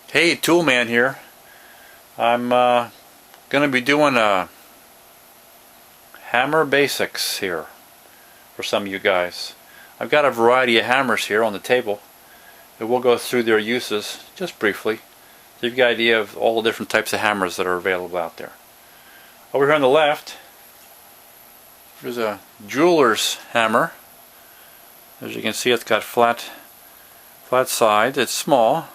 Hey, Toolman here. I'm going to be doing a hammer basics here for some of you guys. I've got a variety of hammers here on the table, and we'll go through their uses just briefly so you've got an idea of all the different types of hammers that are available out there. Over here on the left, there's a jeweler's hammer. As you can see, it's got flat sides. It's small.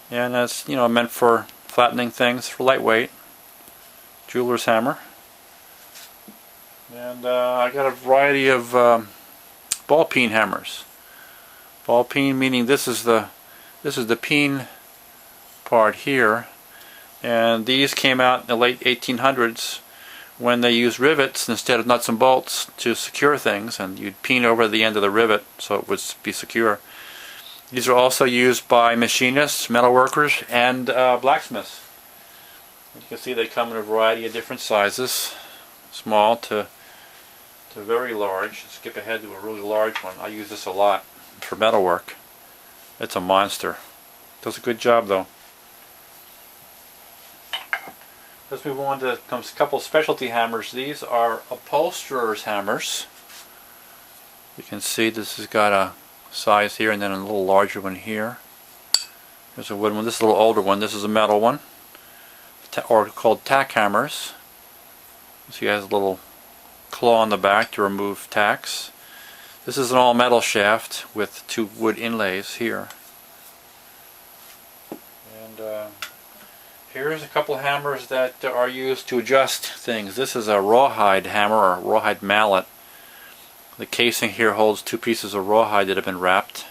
And that's, meant for flattening things, for lightweight. Jeweler's hammer. And I got a variety of ball peen hammers. Ball peen meaning this is the peen part here. And these came out in the late 1800s when they used rivets instead of nuts and bolts to secure things, and you'd peen over the end of the rivet so it would be secure. These are also used by machinists, metalworkers, and blacksmiths. You can see they come in a variety of different sizes, small to very large. Skip ahead to a really large one. I use this a lot for metalwork. It's a monster. Does a good job though. Let's move on to a couple specialty hammers. These are Upholsterers Hammers. You can see this has got a size here and then a little larger one here. There's a wooden one. This is a little older one. This is a metal one, or called Tack Hammers. So it has a little claw on the back to remove tacks. This is an all metal shaft with two wood inlays here. And here's a couple hammers that are used to adjust things. This is a Rawhide Hammer or Rawhide Mallet. The casing here holds two pieces of rawhide that have been wrapped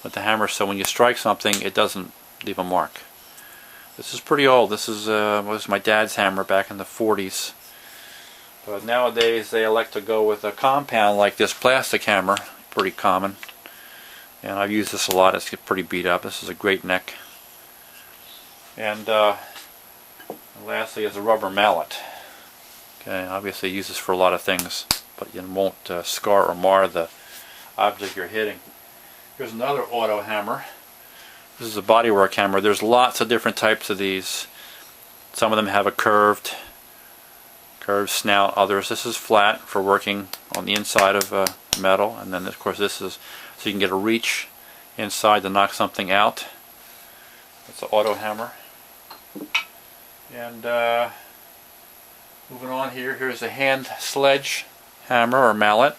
with the hammer, so when you strike something it doesn't leave a mark. This is pretty old. This was my dad's hammer back in the 40s. But nowadays they elect to go with a compound like this plastic hammer, pretty common. And I've used this a lot. It's pretty beat up. This is a great neck. And lastly is a rubber mallet. Okay, obviously use this for a lot of things, but you won't scar or mar the object you're hitting. Here's another auto hammer. This is a bodywork hammer. There's lots of different types of these. Some of them have a curved snout. Others, this is flat for working on the inside of metal, and then of course this is so you can get a reach inside to knock something out. It's an auto hammer. And moving on here, here's a hand sledge hammer or mallet.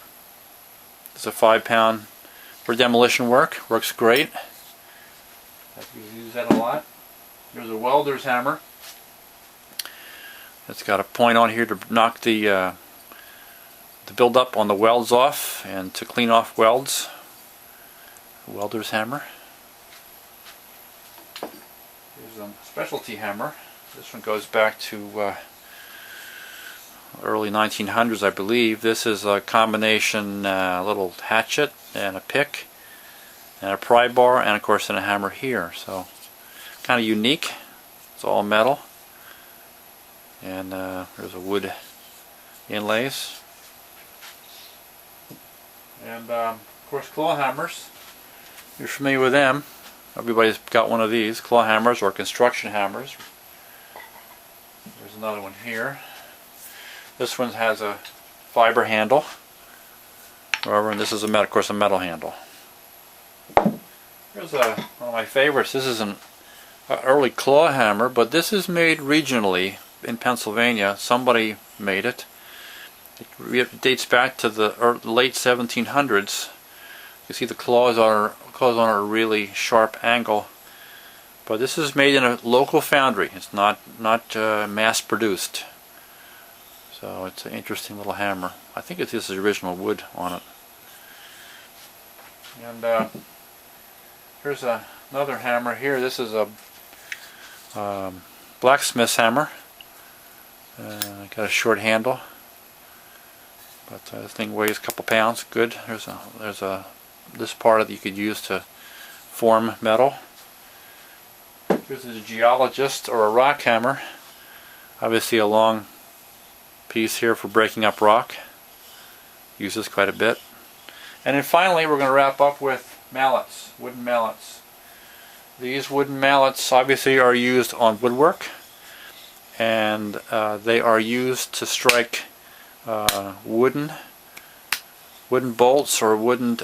It's a 5-pound for demolition work. Works great. I use that a lot. There's a welder's hammer. It's got a point on here to knock the build up on the welds off and to clean off welds. A welder's hammer. Here's a specialty hammer. This one goes back to early 1900s, I believe. This is a combination little hatchet and a pick and a pry bar, and of course then a hammer here. So kind of unique. It's all metal, and there's a wood inlays. And of course claw hammers. You're familiar with them. Everybody's got one of these claw hammers or construction hammers. There's another one here. This one has a fiber handle, and this is of course a metal handle. Here's one of my favorites. This is an early claw hammer, but this is made regionally in Pennsylvania. Somebody made it. It dates back to the late 1700s. You see the claws are on a really sharp angle. But this is made in a local foundry. It's not mass produced. So it's an interesting little hammer. I think it is the original wood on it. And here's another hammer here. This is a Blacksmith's hammer. Got a short handle, but this thing weighs a couple pounds. Good. There's this part of it you could use to form metal. Here's a geologist or a rock hammer. Obviously a long piece here for breaking up rock. Use this quite a bit. And then finally we're going to wrap up with mallets, wooden mallets. These wooden mallets obviously are used on woodwork, and they are used to strike wooden bolts or wooden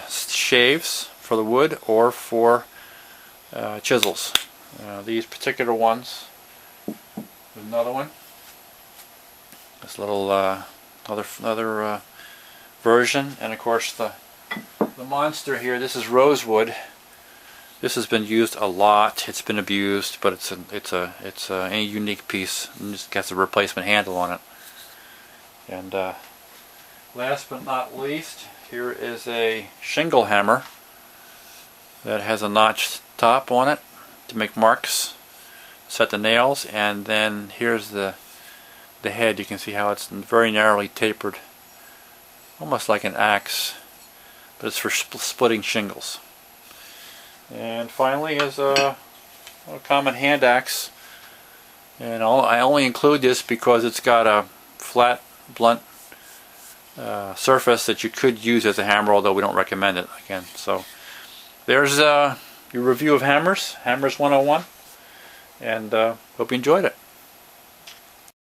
shaves for the wood, or for chisels. These particular ones. There's another one. This little other version, and of course the monster here. This is Rosewood. This has been used a lot. It's been abused, but it's a unique piece. It just gets a replacement handle on it. And last but not least, here is a Shingle Hammer that has a notched top on it to make marks, set the nails, and then here's the head. You can see how it's very narrowly tapered, almost like an axe, but it's for splitting shingles. And finally is a common hand axe, and I only include this because it's got a flat, blunt surface that you could use as a hammer, although we don't recommend it again. So there's your review of Hammers 101, and hope you enjoyed it.